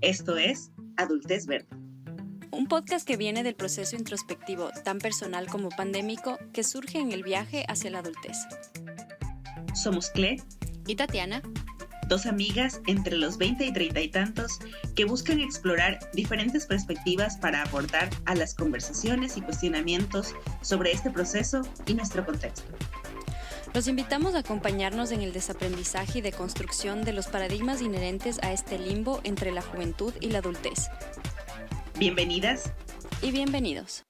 Esto es Adultez Verde. Un podcast que viene del proceso introspectivo tan personal como pandémico que surge en el viaje hacia la adultez. Somos Cle y Tatiana, dos amigas entre los 20 y 30 y tantos que buscan explorar diferentes perspectivas para aportar a las conversaciones y cuestionamientos sobre este proceso y nuestro contexto. Los invitamos a acompañarnos en el desaprendizaje y deconstrucción de los paradigmas inherentes a este limbo entre la juventud y la adultez. Bienvenidas y bienvenidos.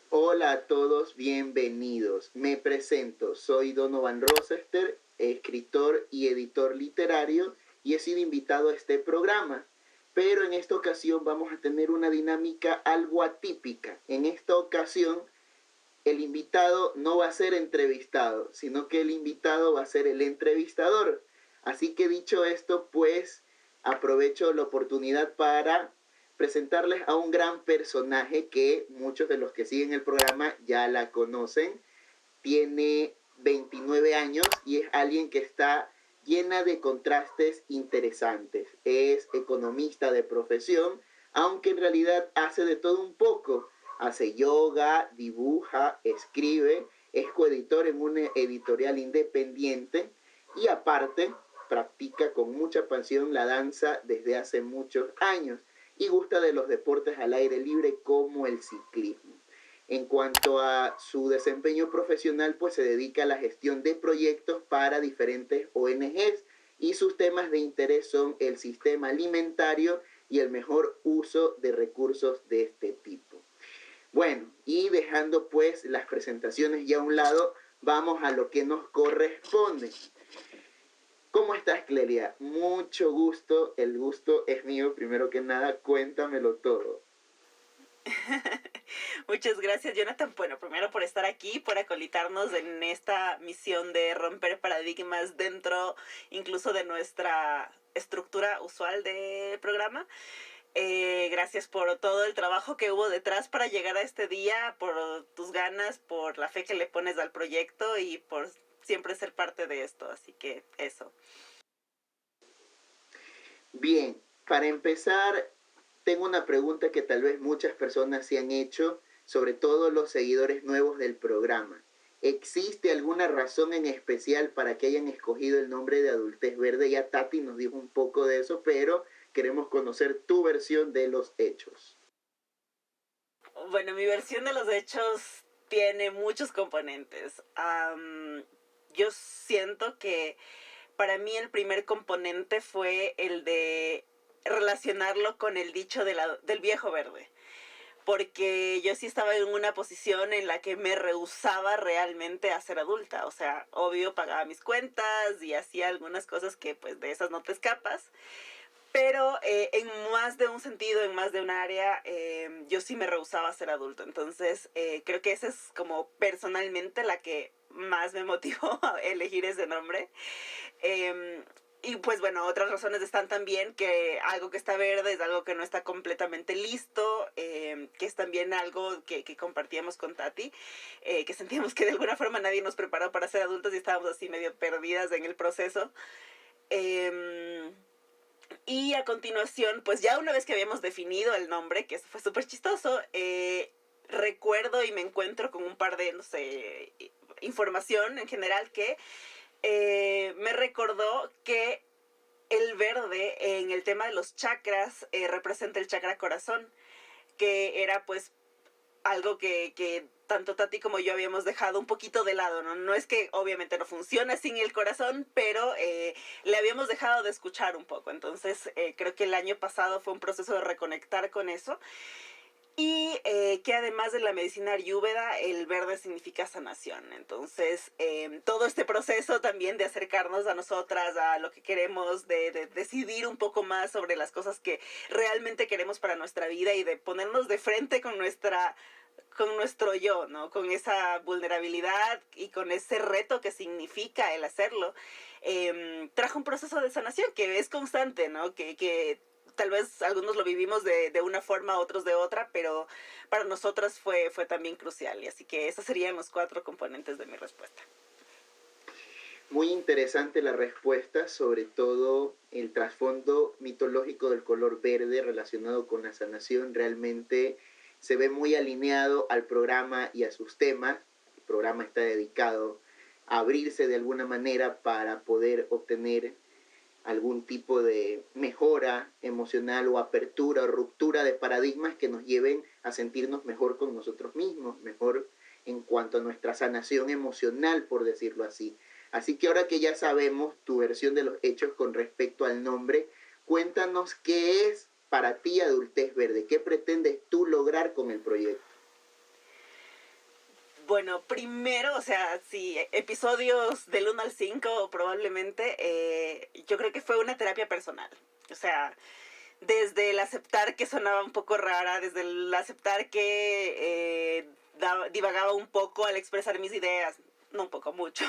Hola a todos, bienvenidos. Me presento, soy Donovan Rosester, escritor y editor literario, y he sido invitado a este programa. Pero en esta ocasión vamos a tener una dinámica algo atípica. En esta ocasión, el invitado no va a ser entrevistado, sino que el invitado va a ser el entrevistador. Así que dicho esto, pues aprovecho la oportunidad para presentarles a un gran personaje que muchos de los que siguen el programa ya la conocen. Tiene 29 años y es alguien que está llena de contrastes interesantes. Es economista de profesión, aunque en realidad hace de todo un poco. Hace yoga, dibuja, escribe, es coeditor en una editorial independiente y aparte practica con mucha pasión la danza desde hace muchos años y gusta de los deportes al aire libre como el ciclismo. En cuanto a su desempeño profesional, pues se dedica a la gestión de proyectos para diferentes ONGs y sus temas de interés son el sistema alimentario y el mejor uso de recursos de este tipo. Bueno, y dejando pues las presentaciones ya a un lado, vamos a lo que nos corresponde. ¿Cómo estás, Clelia? Mucho gusto, el gusto es mío. Primero que nada, cuéntamelo todo. Muchas gracias, Jonathan. Bueno, primero por estar aquí, por acolitarnos en esta misión de romper paradigmas dentro incluso de nuestra estructura usual de programa. Gracias por todo el trabajo que hubo detrás para llegar a este día, por tus ganas, por la fe que le pones al proyecto y por siempre ser parte de esto. Así que eso. Bien, para empezar, tengo una pregunta que tal vez muchas personas se han hecho, sobre todo los seguidores nuevos del programa. ¿Existe alguna razón en especial para que hayan escogido el nombre de Adultez Verde? Ya Tati nos dijo un poco de eso, pero queremos conocer tu versión de los hechos. Bueno, mi versión de los hechos tiene muchos componentes. Yo siento que para mí el primer componente fue el de relacionarlo con el dicho del viejo verde. Porque yo sí estaba en una posición en la que me rehusaba realmente a ser adulta. O sea, obvio, pagaba mis cuentas y hacía algunas cosas que pues de esas no te escapas. Pero en más de un sentido, en más de un área, yo sí me rehusaba a ser adulto. Entonces, creo que esa es como personalmente la que más me motivó a elegir ese nombre. Y pues bueno, otras razones están también que algo que está verde es algo que no está completamente listo, que es también algo que compartíamos con Tati, que sentíamos que de alguna forma nadie nos preparó para ser adultos y estábamos así medio perdidas en el proceso. Y a continuación, pues ya una vez que habíamos definido el nombre, que eso fue súper chistoso, recuerdo y me encuentro con un par de, no sé, información en general que me recordó que el verde en el tema de los chakras representa el chakra corazón, que era pues algo que tanto Tati como yo habíamos dejado un poquito de lado, ¿no? No es que obviamente no funciona sin el corazón, pero le habíamos dejado de escuchar un poco. Entonces creo que el año pasado fue un proceso de reconectar con eso. Y que además de la medicina ayurveda, el verde significa sanación. Entonces, todo este proceso también de acercarnos a nosotras, a lo que queremos, de decidir un poco más sobre las cosas que realmente queremos para nuestra vida y de ponernos de frente con nuestro yo, ¿no? Con esa vulnerabilidad y con ese reto que significa el hacerlo, trajo un proceso de sanación que es constante, ¿no? Que tal vez algunos lo vivimos de una forma, otros de otra, pero para nosotras fue también crucial. Y así que esos serían los 4 componentes de mi respuesta. Muy interesante la respuesta, sobre todo el trasfondo mitológico del color verde relacionado con la sanación. Realmente se ve muy alineado al programa y a sus temas. El programa está dedicado a abrirse de alguna manera para poder obtener algún tipo de mejora emocional o apertura o ruptura de paradigmas que nos lleven a sentirnos mejor con nosotros mismos, mejor en cuanto a nuestra sanación emocional, por decirlo así. Así que ahora que ya sabemos tu versión de los hechos con respecto al nombre, cuéntanos qué es para ti Adultez Verde, qué pretendes tú lograr con el proyecto. Bueno, primero, o sea, sí, episodios del 1 al 5 probablemente, yo creo que fue una terapia personal. O sea, desde el aceptar que sonaba un poco rara, desde el aceptar que divagaba un poco al expresar mis ideas, no un poco, mucho.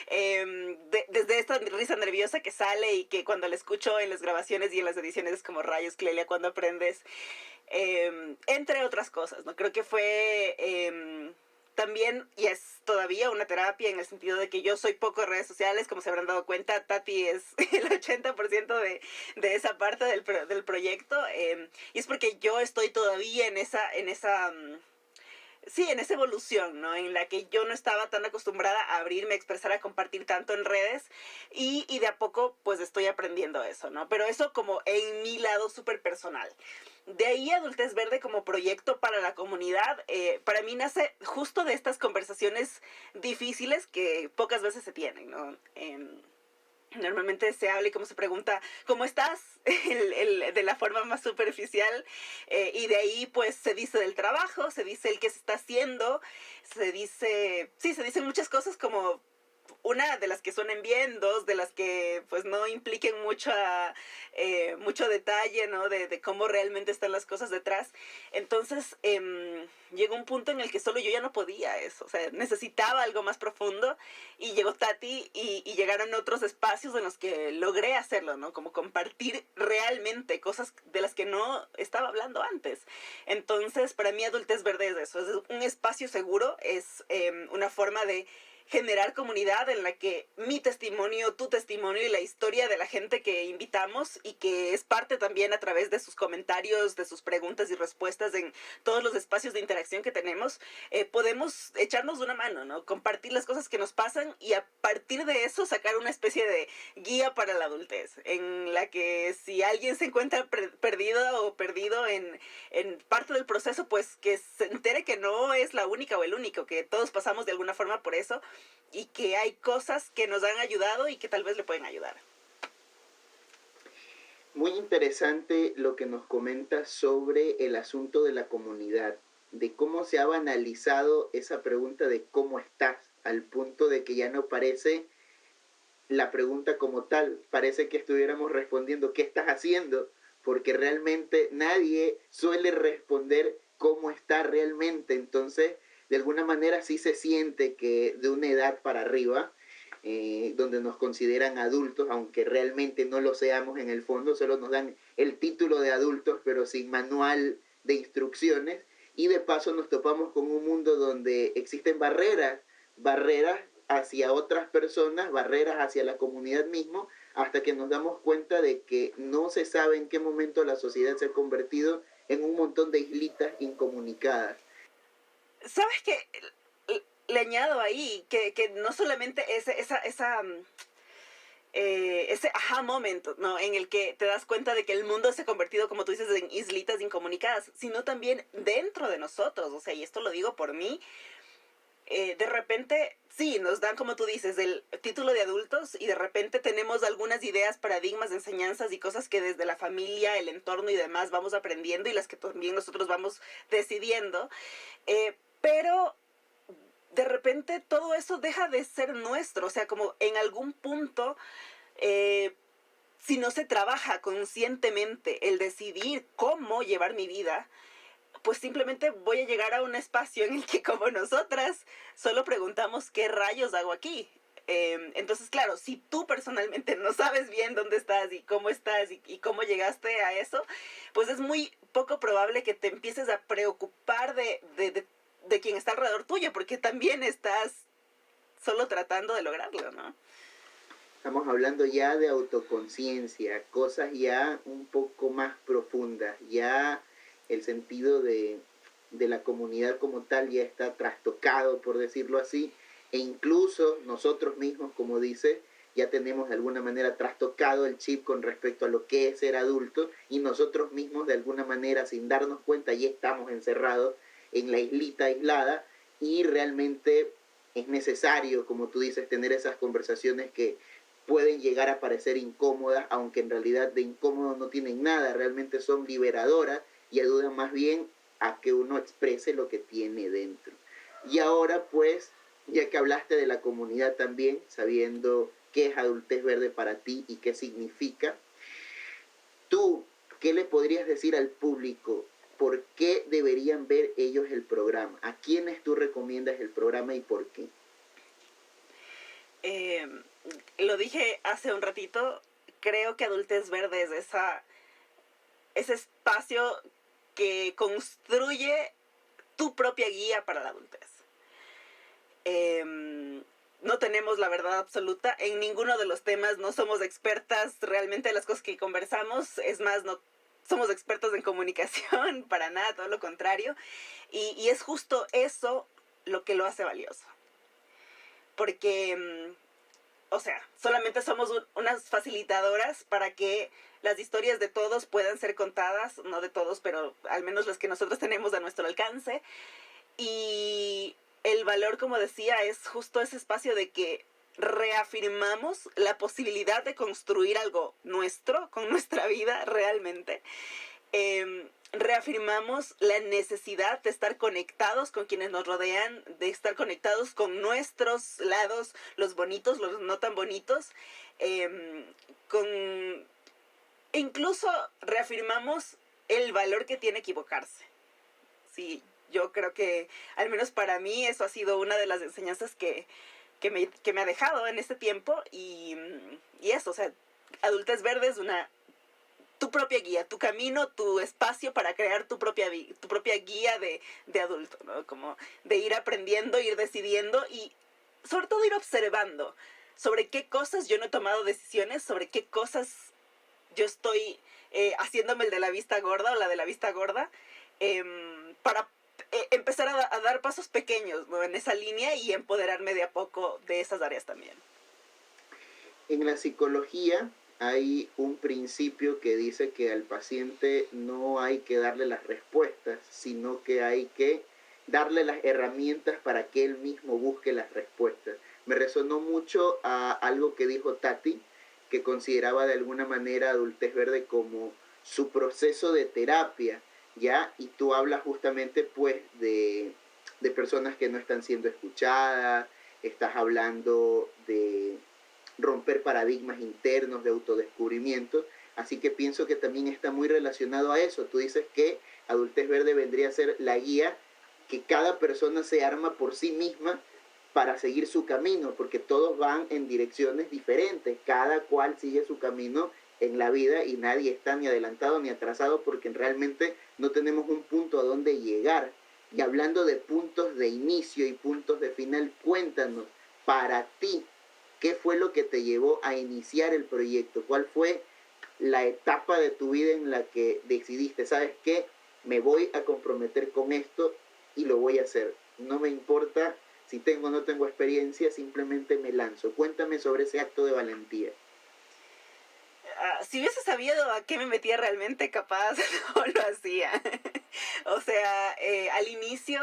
Desde esta risa nerviosa que sale y que cuando la escucho en las grabaciones y en las ediciones es como rayos, Clelia, cuando aprendes. Entre otras cosas, ¿no? Creo que fue también, y es todavía una terapia en el sentido de que yo soy poco de redes sociales, como se habrán dado cuenta, Tati es el 80% de esa parte del proyecto, y es porque yo estoy todavía en esa sí, en esa evolución, ¿no? En la que yo no estaba tan acostumbrada a abrirme, a expresar, a compartir tanto en redes y de a poco pues estoy aprendiendo eso, ¿no? Pero eso como en mi lado súper personal. De ahí Adultez Verde como proyecto para la comunidad, para mí nace justo de estas conversaciones difíciles que pocas veces se tienen, ¿no? Normalmente se habla y como se pregunta, ¿cómo estás? De la forma más superficial, y de ahí pues se dice del trabajo, se dice el que se está haciendo, se dicen muchas cosas como una de las que suenen bien, dos de las que pues no impliquen mucho detalle, ¿no? De cómo realmente están las cosas detrás. Entonces llegó un punto en el que solo yo ya no podía eso, o sea, necesitaba algo más profundo y llegó Tati y llegaron otros espacios en los que logré hacerlo, ¿no? Como compartir realmente cosas de las que no estaba hablando antes. Entonces, para mí Adultez Verde es eso, es un espacio seguro, es una forma de generar comunidad en la que mi testimonio, tu testimonio y la historia de la gente que invitamos y que es parte también a través de sus comentarios, de sus preguntas y respuestas en todos los espacios de interacción que tenemos, podemos echarnos una mano, ¿no? Compartir las cosas que nos pasan y a partir de eso sacar una especie de guía para la adultez, en la que si alguien se encuentra perdido o perdido en parte del proceso, pues que se entere que no es la única o el único, que todos pasamos de alguna forma por eso y que hay cosas que nos han ayudado y que tal vez le pueden ayudar. Muy interesante lo que nos comenta sobre el asunto de la comunidad, de cómo se ha banalizado esa pregunta de cómo estás, al punto de que ya no parece la pregunta como tal, parece que estuviéramos respondiendo ¿qué estás haciendo? Porque realmente nadie suele responder cómo está realmente, entonces de alguna manera sí se siente que de una edad para arriba, donde nos consideran adultos, aunque realmente no lo seamos en el fondo, solo nos dan el título de adultos, pero sin manual de instrucciones, y de paso nos topamos con un mundo donde existen barreras hacia otras personas, barreras hacia la comunidad mismo, hasta que nos damos cuenta de que no se sabe en qué momento la sociedad se ha convertido en un montón de islitas incomunicadas. ¿Sabes qué? Le añado ahí que no solamente ese aha moment, ¿no? En el que te das cuenta de que el mundo se ha convertido, como tú dices, en islitas incomunicadas, sino también dentro de nosotros, o sea, y esto lo digo por mí, de repente, sí, nos dan, como tú dices, el título de adultos y de repente tenemos algunas ideas, paradigmas, enseñanzas y cosas que desde la familia, el entorno y demás vamos aprendiendo y las que también nosotros vamos decidiendo, pero de repente todo eso deja de ser nuestro, o sea, como en algún punto, si no se trabaja conscientemente el decidir cómo llevar mi vida, pues simplemente voy a llegar a un espacio en el que como nosotras solo preguntamos qué rayos hago aquí. Entonces, claro, si tú personalmente no sabes bien dónde estás y cómo llegaste a eso, pues es muy poco probable que te empieces a preocupar de quien está alrededor tuyo, porque también estás solo tratando de lograrlo, ¿no? Estamos hablando ya de autoconciencia, cosas ya un poco más profundas, ya el sentido de la comunidad como tal ya está trastocado, por decirlo así, e incluso nosotros mismos, como dice, ya tenemos de alguna manera trastocado el chip con respecto a lo que es ser adulto, y nosotros mismos de alguna manera, sin darnos cuenta, ya estamos encerrados en la islita aislada, y realmente es necesario, como tú dices, tener esas conversaciones que pueden llegar a parecer incómodas, aunque en realidad de incómodo no tienen nada, realmente son liberadoras y ayudan más bien a que uno exprese lo que tiene dentro. Y ahora pues, ya que hablaste de la comunidad también, sabiendo qué es Adultez Verde para ti y qué significa, tú, ¿qué le podrías decir al público? ¿Por qué deberían ver ellos el programa? ¿A quiénes tú recomiendas el programa y por qué? Lo dije hace un ratito, creo que Adultez Verde es ese espacio que construye tu propia guía para la adultez. No tenemos la verdad absoluta en ninguno de los temas, no somos expertas realmente en las cosas que conversamos, es más, no somos expertos en comunicación, para nada, todo lo contrario, y es justo eso lo que lo hace valioso. Porque, o sea, solamente somos unas facilitadoras para que las historias de todos puedan ser contadas, no de todos, pero al menos las que nosotros tenemos a nuestro alcance. Y el valor, como decía, es justo ese espacio de que reafirmamos la posibilidad de construir algo nuestro, con nuestra vida realmente. Reafirmamos la necesidad de estar conectados con quienes nos rodean, de estar conectados con nuestros lados, los bonitos, los no tan bonitos, incluso reafirmamos el valor que tiene equivocarse. Sí, yo creo que, al menos para mí, eso ha sido una de las enseñanzas que me ha dejado en este tiempo, y eso, o sea, Adultez Verde es tu propia guía, tu camino, tu espacio para crear tu propia guía de adulto, ¿no? Como de ir aprendiendo, ir decidiendo y sobre todo ir observando sobre qué cosas yo no he tomado decisiones, sobre qué cosas yo estoy haciéndome el de la vista gorda o la de la vista gorda, para empezar a dar pasos pequeños, ¿no? En esa línea y empoderarme de a poco de esas áreas también. En la psicología hay un principio que dice que al paciente no hay que darle las respuestas, sino que hay que darle las herramientas para que él mismo busque las respuestas. Me resonó mucho a algo que dijo Tati, que consideraba de alguna manera Adultez Verde como su proceso de terapia, ¿ya? Y tú hablas justamente pues de personas que no están siendo escuchadas, estás hablando de romper paradigmas internos de autodescubrimiento, así que pienso que también está muy relacionado a eso. Tú dices que Adultez Verde vendría a ser la guía que cada persona se arma por sí misma para seguir su camino, porque todos van en direcciones diferentes, cada cual sigue su camino en la vida y nadie está ni adelantado ni atrasado porque realmente no tenemos un punto a donde llegar. Y hablando de puntos de inicio y puntos de final, cuéntanos, para ti, ¿qué fue lo que te llevó a iniciar el proyecto? ¿Cuál fue la etapa de tu vida en la que decidiste, sabes qué, me voy a comprometer con esto y lo voy a hacer? No me importa si tengo o no tengo experiencia, simplemente me lanzo. Cuéntame sobre ese acto de valentía. Si hubiese sabido a qué me metía realmente, capaz no lo hacía. O sea, al inicio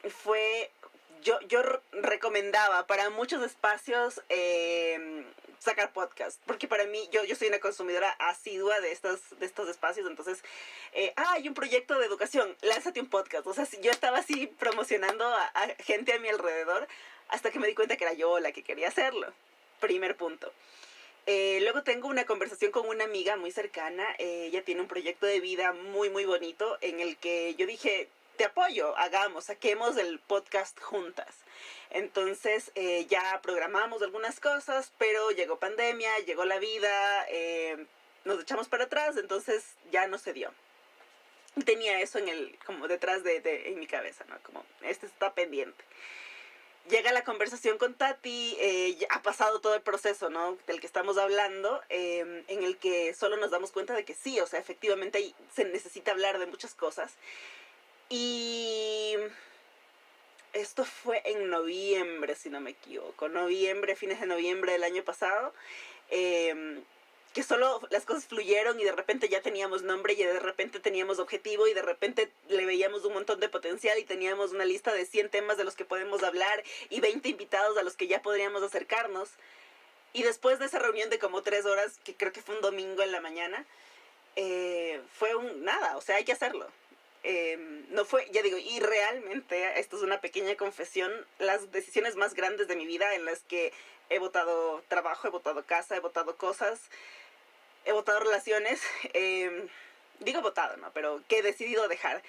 fue... Yo recomendaba para muchos espacios sacar podcast, porque para mí, yo soy una consumidora asidua de estos espacios, entonces, hay un proyecto de educación, lánzate un podcast. O sea, yo estaba así promocionando a gente a mi alrededor, hasta que me di cuenta que era yo la que quería hacerlo. Primer punto. Luego tengo una conversación con una amiga muy cercana, ella tiene un proyecto de vida muy, muy bonito, en el que yo dije, te apoyo, saquemos el podcast juntas. Entonces ya programamos algunas cosas, pero llegó pandemia, llegó la vida, nos echamos para atrás, entonces ya no se dio. Tenía eso como detrás en mi cabeza, ¿no? Como, este está pendiente. llega la conversación con Tati, ha pasado todo el proceso, ¿no?, del que estamos hablando, en el que solo nos damos cuenta de que sí, o sea, efectivamente se necesita hablar de muchas cosas. Y esto fue en noviembre, si no me equivoco, fines de noviembre del año pasado, que solo las cosas fluyeron y de repente ya teníamos nombre y de repente teníamos objetivo y de repente le veíamos un montón de potencial y teníamos una lista de 100 temas de los que podemos hablar y 20 invitados a los que ya podríamos acercarnos. Y después de esa reunión de como 3 horas, que creo que fue un domingo en la mañana, fue un nada, o sea, hay que hacerlo. No fue, ya digo, y realmente, esto es una pequeña confesión, las decisiones más grandes de mi vida en las que he votado trabajo, he votado casa, he votado cosas, he votado relaciones, digo votado, ¿no?, pero que he decidido dejar,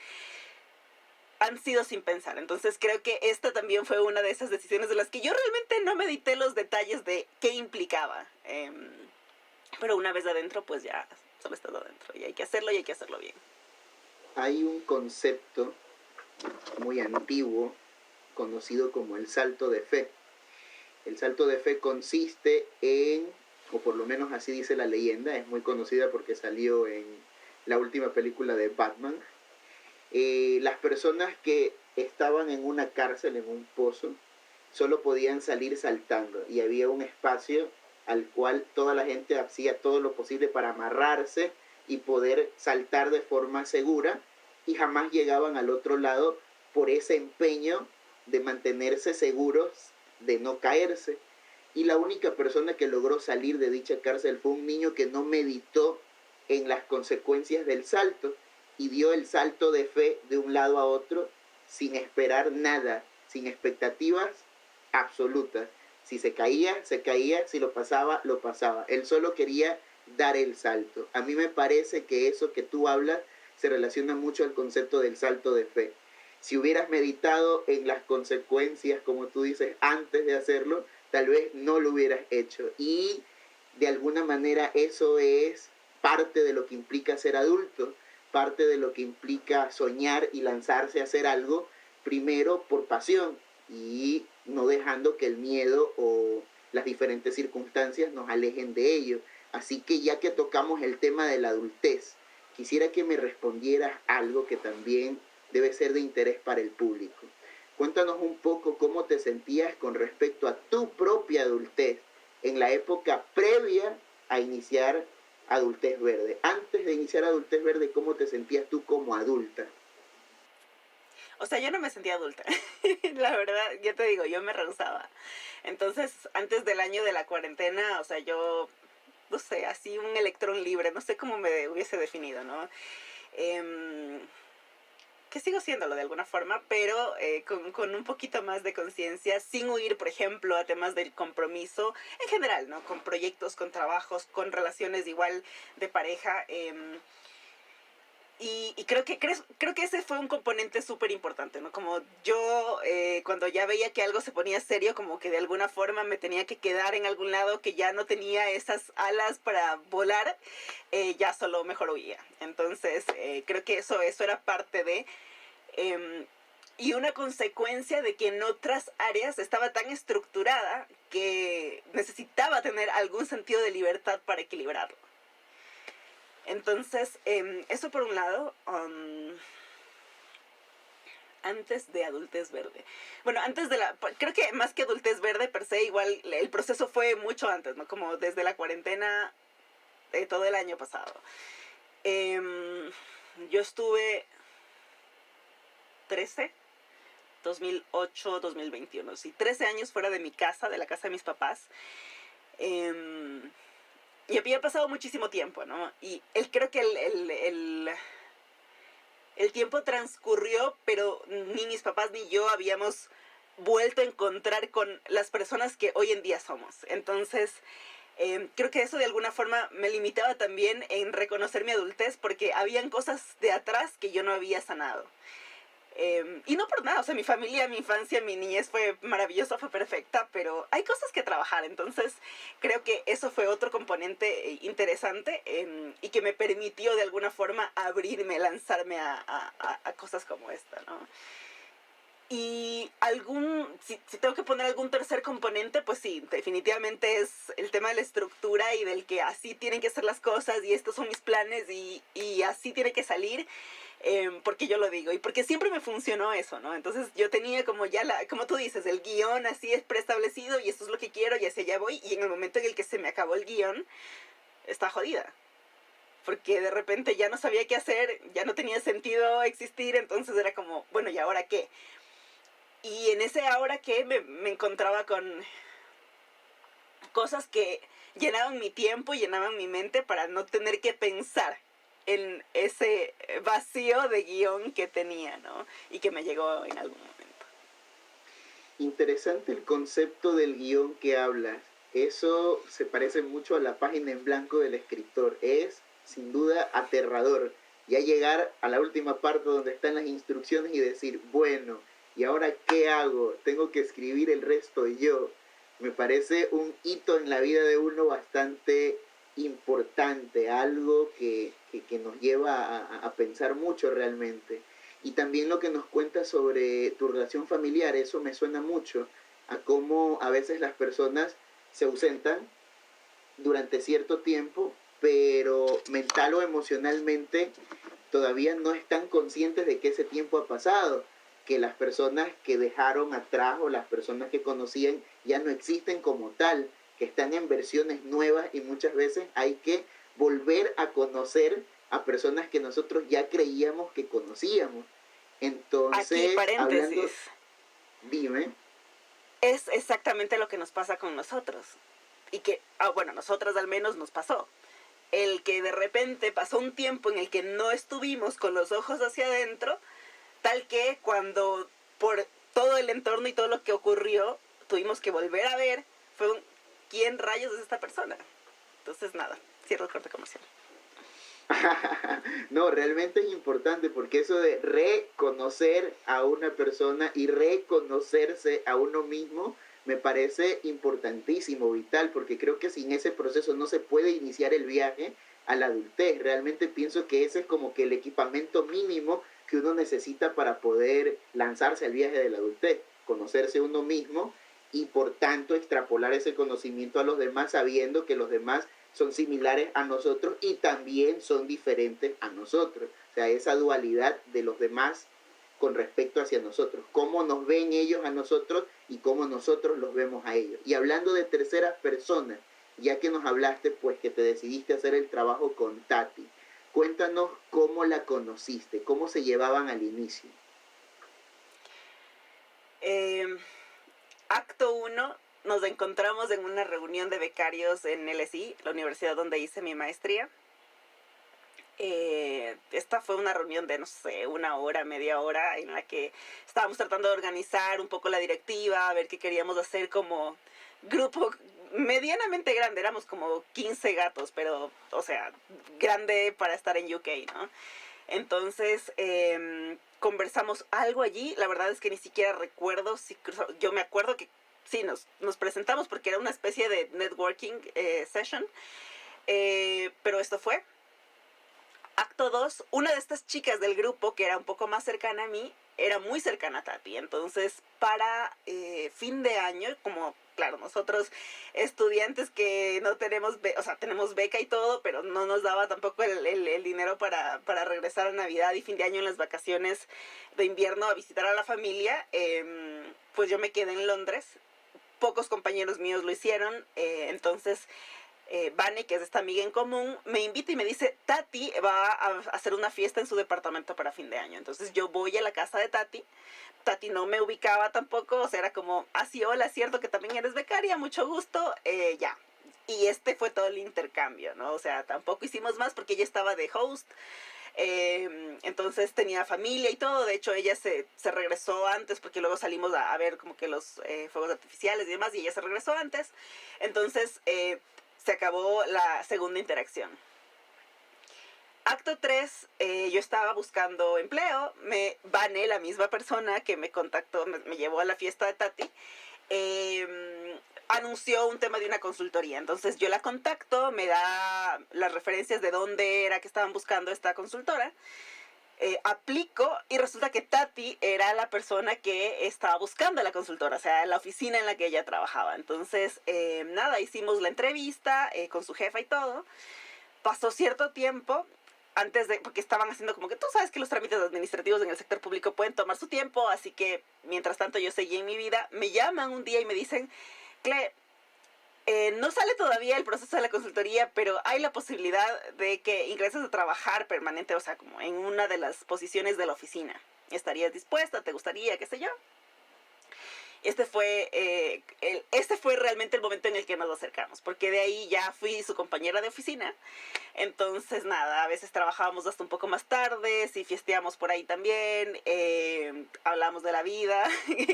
han sido sin pensar. Entonces creo que esta también fue una de esas decisiones de las que yo realmente no medité los detalles de qué implicaba. Pero una vez adentro, pues ya solo he estado adentro y hay que hacerlo y hay que hacerlo bien. Hay un concepto muy antiguo conocido como el salto de fe. El salto de fe consiste en, o por lo menos así dice la leyenda, es muy conocida porque salió en la última película de Batman. Las personas que estaban en una cárcel, en un pozo, solo podían salir saltando y había un espacio al cual toda la gente hacía todo lo posible para amarrarse y poder saltar de forma segura, y jamás llegaban al otro lado por ese empeño de mantenerse seguros, de no caerse. Y la única persona que logró salir de dicha cárcel fue un niño que no meditó en las consecuencias del salto y dio el salto de fe de un lado a otro sin esperar nada, sin expectativas absolutas. Si se caía, se caía, si lo pasaba, lo pasaba. Él solo quería dar el salto. A mí me parece que eso que tú hablas se relaciona mucho al concepto del salto de fe. Si hubieras meditado en las consecuencias, como tú dices, antes de hacerlo, tal vez no lo hubieras hecho. Y de alguna manera eso es parte de lo que implica ser adulto, parte de lo que implica soñar y lanzarse a hacer algo, primero por pasión y no dejando que el miedo o las diferentes circunstancias nos alejen de ello. Así que ya que tocamos el tema de la adultez, quisiera que me respondieras algo que también debe ser de interés para el público. Cuéntanos un poco cómo te sentías con respecto a tu propia adultez en la época previa a iniciar Adultez Verde. Antes de iniciar Adultez Verde, ¿cómo te sentías tú como adulta? O sea, yo no me sentía adulta. La verdad, ya te digo, yo me rehusaba. Entonces, antes del año de la cuarentena, o sea, yo, no sé, así un electrón libre, no sé cómo me hubiese definido, ¿no? Que sigo siéndolo de alguna forma, pero con un poquito más de conciencia, sin huir, por ejemplo, a temas del compromiso en general, ¿no? Con proyectos, con trabajos, con relaciones igual de pareja. Y creo que ese fue un componente súper importante, ¿no? Como yo, cuando ya veía que algo se ponía serio, como que de alguna forma me tenía que quedar en algún lado, que ya no tenía esas alas para volar, ya solo mejor huía. Entonces, creo que eso era parte de... y una consecuencia de que en otras áreas estaba tan estructurada que necesitaba tener algún sentido de libertad para equilibrarlo. Entonces, eso por un lado, antes de Adultez Verde. Bueno, creo que más que Adultez Verde per se, igual el proceso fue mucho antes, ¿no? Como desde la cuarentena de todo el año pasado. Yo estuve 2008, 2021, sí, 13 años fuera de mi casa, de la casa de mis papás. Y había pasado muchísimo tiempo, ¿no? Y creo que el tiempo transcurrió, pero ni mis papás ni yo habíamos vuelto a encontrar con las personas que hoy en día somos. Entonces, creo que eso de alguna forma me limitaba también en reconocer mi adultez, porque habían cosas de atrás que yo no había sanado. Y no por nada, o sea, mi familia, mi infancia, mi niñez fue maravillosa, fue perfecta, pero hay cosas que trabajar. Entonces creo que eso fue otro componente interesante, y que me permitió de alguna forma abrirme, lanzarme a cosas como esta, ¿no? Y si tengo que poner algún tercer componente, pues sí, definitivamente es el tema de la estructura y del que así tienen que ser las cosas y estos son mis planes y así tiene que salir, porque yo lo digo y porque siempre me funcionó eso, ¿no? Entonces yo tenía como ya, como tú dices, el guión así es preestablecido y esto es lo que quiero y hacia allá voy, y en el momento en el que se me acabó el guión, está jodida. Porque de repente ya no sabía qué hacer, ya no tenía sentido existir, entonces era como, bueno, ¿y ahora qué? Y en ese ahora que me encontraba con cosas que llenaban mi tiempo, llenaban mi mente para no tener que pensar en ese vacío de guión que tenía, ¿no? Y que me llegó en algún momento. Interesante el concepto del guión que hablas. Eso se parece mucho a la página en blanco del escritor. Es, sin duda, aterrador. Ya llegar a la última parte donde están las instrucciones y decir, bueno, ¿y ahora qué hago? Tengo que escribir el resto yo. Me parece un hito en la vida de uno bastante importante, algo que nos lleva a pensar mucho realmente. Y también lo que nos cuentas sobre tu relación familiar, eso me suena mucho a cómo a veces las personas se ausentan durante cierto tiempo, pero mental o emocionalmente todavía no están conscientes de que ese tiempo ha pasado, que las personas que dejaron atrás o las personas que conocían ya no existen como tal, que están en versiones nuevas y muchas veces hay que volver a conocer a personas que nosotros ya creíamos que conocíamos. Aquí, Entonces, hablando, paréntesis, dime. es exactamente lo que nos pasa con nosotros. Y que, bueno, a nosotras al menos nos pasó. El que de repente pasó un tiempo en el que no estuvimos con los ojos hacia adentro, tal que cuando por todo el entorno y todo lo que ocurrió tuvimos que volver a ver, fue un, ¿quién rayos es esta persona? Entonces nada, cierro el corte comercial. No, realmente es importante porque eso de reconocer a una persona y reconocerse a uno mismo me parece importantísimo, vital, porque creo que sin ese proceso no se puede iniciar el viaje a la adultez. Realmente pienso que ese es como que el equipamiento mínimo que uno necesita para poder lanzarse al viaje de la adultez, conocerse uno mismo y por tanto extrapolar ese conocimiento a los demás sabiendo que los demás son similares a nosotros y también son diferentes a nosotros. O sea, esa dualidad de los demás con respecto hacia nosotros. Cómo nos ven ellos a nosotros y cómo nosotros los vemos a ellos. Y hablando de terceras personas, ya que nos hablaste, pues que te decidiste hacer el trabajo con Tati, cuéntanos cómo la conociste, cómo se llevaban al inicio. Acto 1, nos encontramos en una reunión de becarios en LSI, la universidad donde hice mi maestría. Esta fue una reunión de, no sé, una hora, media hora, en la que estábamos tratando de organizar un poco la directiva, a ver qué queríamos hacer como grupo medianamente grande, éramos como 15 gatos, pero, o sea, grande para estar en UK, ¿no? Entonces, conversamos algo allí, la verdad es que ni siquiera recuerdo, si yo me acuerdo que sí, nos presentamos porque era una especie de networking session, pero esto fue. Acto 2, una de estas chicas del grupo, que era un poco más cercana a mí, era muy cercana a Tati. Entonces, para fin de año, como, claro, nosotros estudiantes que no tenemos, o sea, tenemos beca y todo, pero no nos daba tampoco el dinero para regresar a Navidad y fin de año en las vacaciones de invierno a visitar a la familia, pues yo me quedé en Londres. Pocos compañeros míos lo hicieron, entonces Vane, que es esta amiga en común, me invita y me dice, Tati va a hacer una fiesta en su departamento para fin de año. Entonces yo voy a la casa de Tati. Tati no me ubicaba tampoco, o sea, era como, sí, hola, cierto que también eres becaria, mucho gusto, ya. Y este fue todo el intercambio, ¿no? O sea, tampoco hicimos más porque ella estaba de host. Entonces tenía familia y todo. De hecho, ella se regresó antes porque luego salimos a ver como que los fuegos artificiales y demás, y ella se regresó antes. Entonces, se acabó la segunda interacción. Acto 3, yo estaba buscando empleo. Vane, la misma persona que me contactó, me llevó a la fiesta de Tati, anunció un tema de una consultoría. Entonces yo la contacto, me da las referencias de dónde era que estaban buscando esta consultora. aplico y resulta que Tati era la persona que estaba buscando a la consultora, o sea, la oficina en la que ella trabajaba. Entonces, nada, hicimos la entrevista con su jefa y todo. Pasó cierto tiempo antes de, porque estaban haciendo como que tú sabes que los trámites administrativos en el sector público pueden tomar su tiempo, así que mientras tanto yo seguí en mi vida. Me llaman un día y me dicen, Cle, no sale todavía el proceso de la consultoría, pero hay la posibilidad de que ingreses a trabajar permanente, o sea, como en una de las posiciones de la oficina. ¿Estarías dispuesta? ¿Te gustaría? ¿Qué sé yo? Este fue realmente el momento en el que nos acercamos, porque de ahí ya fui su compañera de oficina. Entonces, nada, a veces trabajábamos hasta un poco más tarde, sí fiesteamos por ahí también, hablamos de la vida,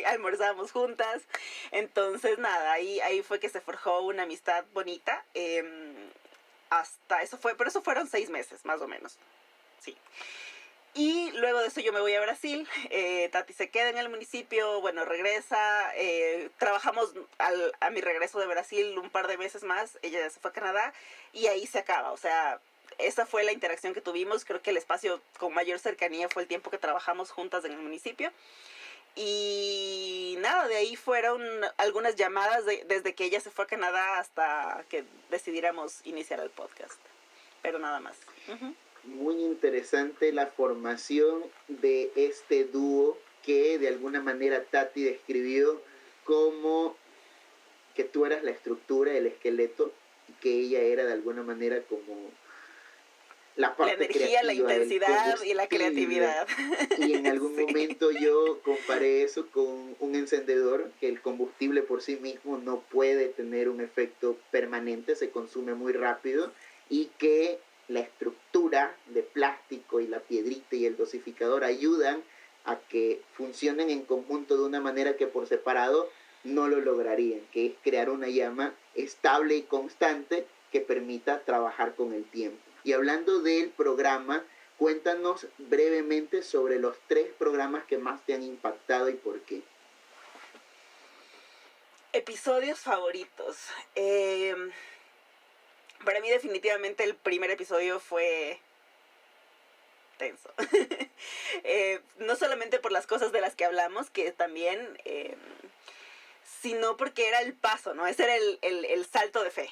almorzamos juntas. Entonces, nada, ahí fue que se forjó una amistad bonita. Hasta eso fue, pero eso fueron 6 meses, más o menos. Sí. Y luego de eso yo me voy a Brasil, Tati se queda en el municipio, bueno, regresa, trabajamos a mi regreso de Brasil un par de meses más, ella se fue a Canadá y ahí se acaba, o sea, esa fue la interacción que tuvimos, creo que el espacio con mayor cercanía fue el tiempo que trabajamos juntas en el municipio. Y nada, de ahí fueron algunas llamadas desde que ella se fue a Canadá hasta que decidiéramos iniciar el podcast, pero nada más. Uh-huh. Muy interesante la formación de este dúo que de alguna manera Tati describió como que tú eras la estructura, el esqueleto, y que ella era de alguna manera como la parte la energía, creativa, la intensidad y la creatividad. Y en algún sí. momento yo comparé eso con un encendedor, que el combustible por sí mismo no puede tener un efecto permanente, se consume muy rápido, y que la estructura de plástico y la piedrita y el dosificador ayudan a que funcionen en conjunto de una manera que por separado no lo lograrían, que es crear una llama estable y constante que permita trabajar con el tiempo. Y hablando del programa, cuéntanos brevemente sobre los 3 programas que más te han impactado y por qué. Episodios favoritos. Para mí definitivamente el primer episodio fue tenso. No solamente por las cosas de las que hablamos, que también, sino porque era el paso, ¿no? Ese era el salto de fe.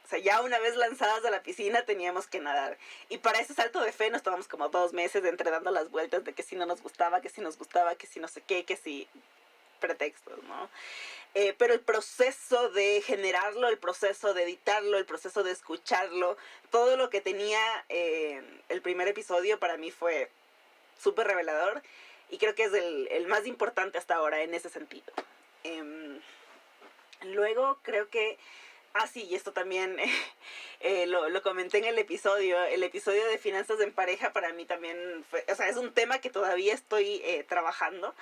O sea, ya una vez lanzadas a la piscina teníamos que nadar. Y para ese salto de fe nos tomamos como 2 meses entre dando las vueltas de que si no nos gustaba, que si nos gustaba, que si no sé qué, que si pretextos, ¿no? Pero el proceso de generarlo, el proceso de editarlo, el proceso de escucharlo, todo lo que tenía el primer episodio para mí fue súper revelador y creo que es el más importante hasta ahora en ese sentido. Luego creo que, sí, y esto también lo comenté en el episodio de finanzas en pareja para mí también fue, o sea, es un tema que todavía estoy trabajando.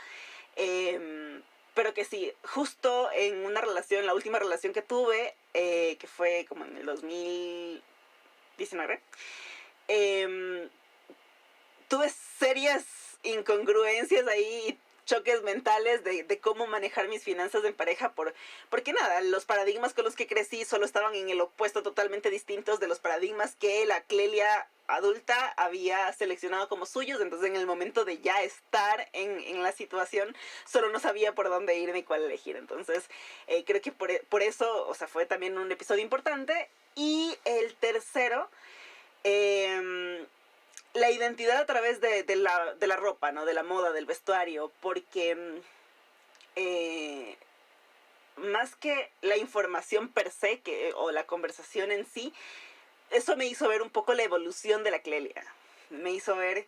Pero que sí, justo en una relación, la última relación que tuve, que fue como en el 2019, tuve serias incongruencias ahí, choques mentales de cómo manejar mis finanzas en pareja, porque nada, los paradigmas con los que crecí solo estaban en el opuesto totalmente distintos de los paradigmas que la Clelia adulta había seleccionado como suyos. Entonces en el momento de ya estar en la situación solo no sabía por dónde ir ni cuál elegir. Entonces creo que por eso, o sea, fue también un episodio importante. Y el tercero, la identidad a través de la ropa, ¿no? De la moda, del vestuario, porque más que la información per se o la conversación en sí, eso me hizo ver un poco la evolución de la Clelia. Me hizo ver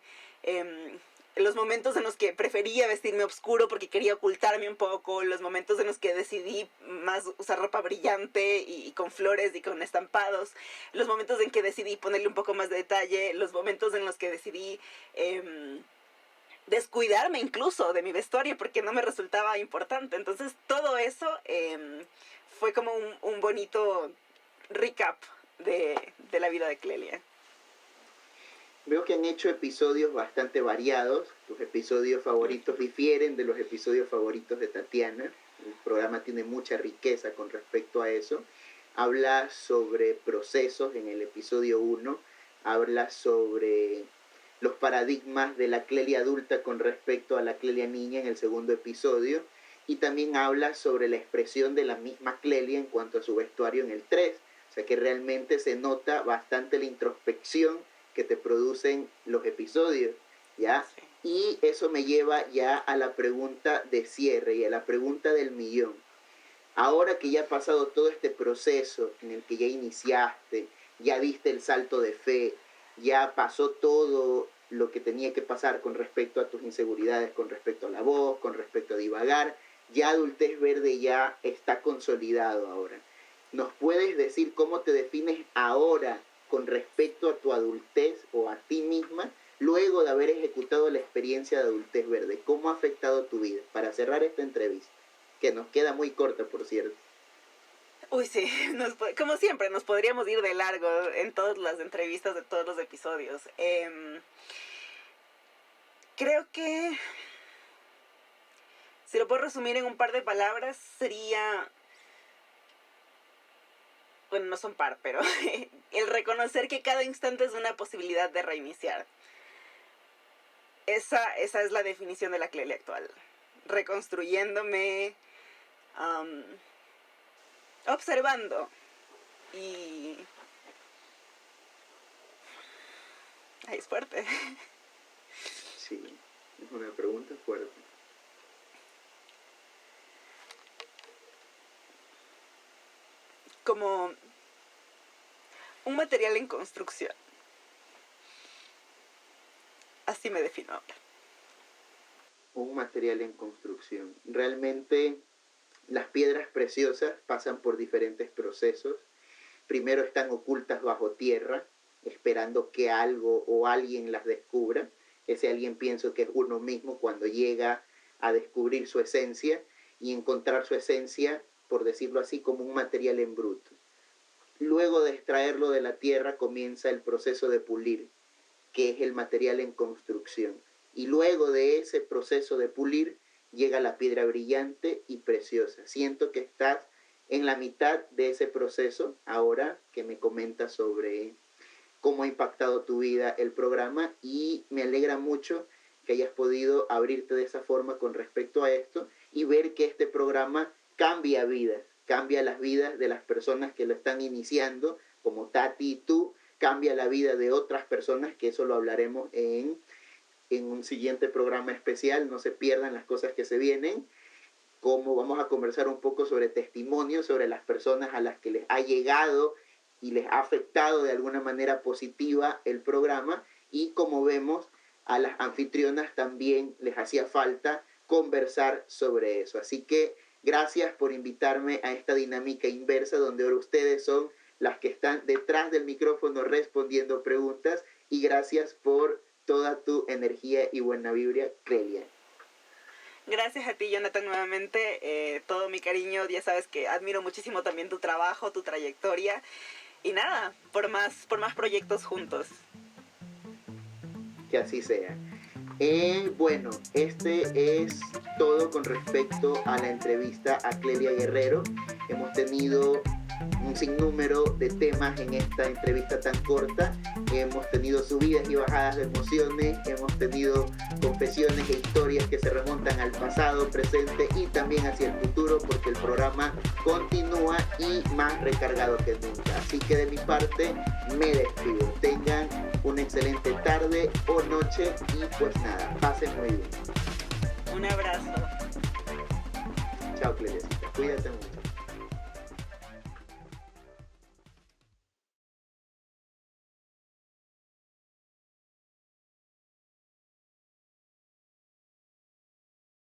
los momentos en los que prefería vestirme oscuro porque quería ocultarme un poco, los momentos en los que decidí más usar ropa brillante y con flores y con estampados, los momentos en que decidí ponerle un poco más de detalle, los momentos en los que decidí descuidarme incluso de mi vestuario porque no me resultaba importante. Entonces todo eso fue como un bonito recap de la vida de Clelia. Veo que han hecho episodios bastante variados. Tus episodios favoritos difieren de los episodios favoritos de Tatiana. El programa tiene mucha riqueza con respecto a eso. Habla sobre procesos en el episodio 1. Habla sobre los paradigmas de la Clelia adulta con respecto a la Clelia niña en el segundo episodio, y también habla sobre la expresión de la misma Clelia en cuanto a su vestuario en el 3, o sea que realmente se nota bastante la introspección que te producen los episodios, ¿ya? Sí. Y eso me lleva ya a la pregunta de cierre y a la pregunta del millón. Ahora que ya ha pasado todo este proceso en el que ya iniciaste, ya diste el salto de fe, ya pasó todo lo que tenía que pasar con respecto a tus inseguridades, con respecto a la voz, con respecto a divagar, ya Adultez Verde ya está consolidado ahora. ¿Nos puedes decir cómo te defines ahora con respecto a tu adultez o a ti misma, luego de haber ejecutado la experiencia de Adultez Verde? ¿Cómo ha afectado tu vida? Para cerrar esta entrevista, que nos queda muy corta, por cierto. Uy, sí, como siempre, nos podríamos ir de largo en todas las entrevistas de todos los episodios. Creo que, si lo puedo resumir en un par de palabras, sería, bueno, no son par, pero el reconocer que cada instante es una posibilidad de reiniciar. Esa es la definición de la Clelia actual. Reconstruyéndome, observando y... Ay, es fuerte. Sí, es una pregunta fuerte. Como un material en construcción. Así me defino ahora. Un material en construcción. Realmente las piedras preciosas pasan por diferentes procesos. Primero están ocultas bajo tierra, esperando que algo o alguien las descubra. Ese alguien pienso que es uno mismo cuando llega a descubrir su esencia y encontrar su esencia, por decirlo así, como un material en bruto. Luego de extraerlo de la tierra comienza el proceso de pulir, que es el material en construcción. Y luego de ese proceso de pulir llega la piedra brillante y preciosa. Siento que estás en la mitad de ese proceso ahora que me comentas sobre cómo ha impactado tu vida el programa, y me alegra mucho que hayas podido abrirte de esa forma con respecto a esto y ver que este programa cambia vidas, cambia las vidas de las personas que lo están iniciando, como Tati y tú, cambia la vida de otras personas, que eso lo hablaremos en un siguiente programa especial. No se pierdan las cosas que se vienen, como vamos a conversar un poco sobre testimonios, sobre las personas a las que les ha llegado y les ha afectado de alguna manera positiva el programa, y como vemos a las anfitrionas también les hacía falta conversar sobre eso. Así que gracias por invitarme a esta dinámica inversa donde ahora ustedes son las que están detrás del micrófono respondiendo preguntas, y gracias por toda tu energía y buena vibra, Clelia. Gracias a ti, Jonathan, nuevamente. Todo mi cariño. Ya sabes que admiro muchísimo también tu trabajo, tu trayectoria. Y nada, por más proyectos juntos. Que así sea. Bueno, este es todo con respecto a la entrevista a Clelia Guerrero. Hemos tenido un sinnúmero de temas en esta entrevista tan corta. Hemos tenido subidas y bajadas de emociones, hemos tenido confesiones e historias que se remontan al pasado, presente y también hacia el futuro, porque el programa continúa y más recargado que nunca. Así que de mi parte me despido. Tengan una excelente tarde o noche y pues nada, pasen muy bien. Un abrazo. Chao, Clelia. Cuídate mucho.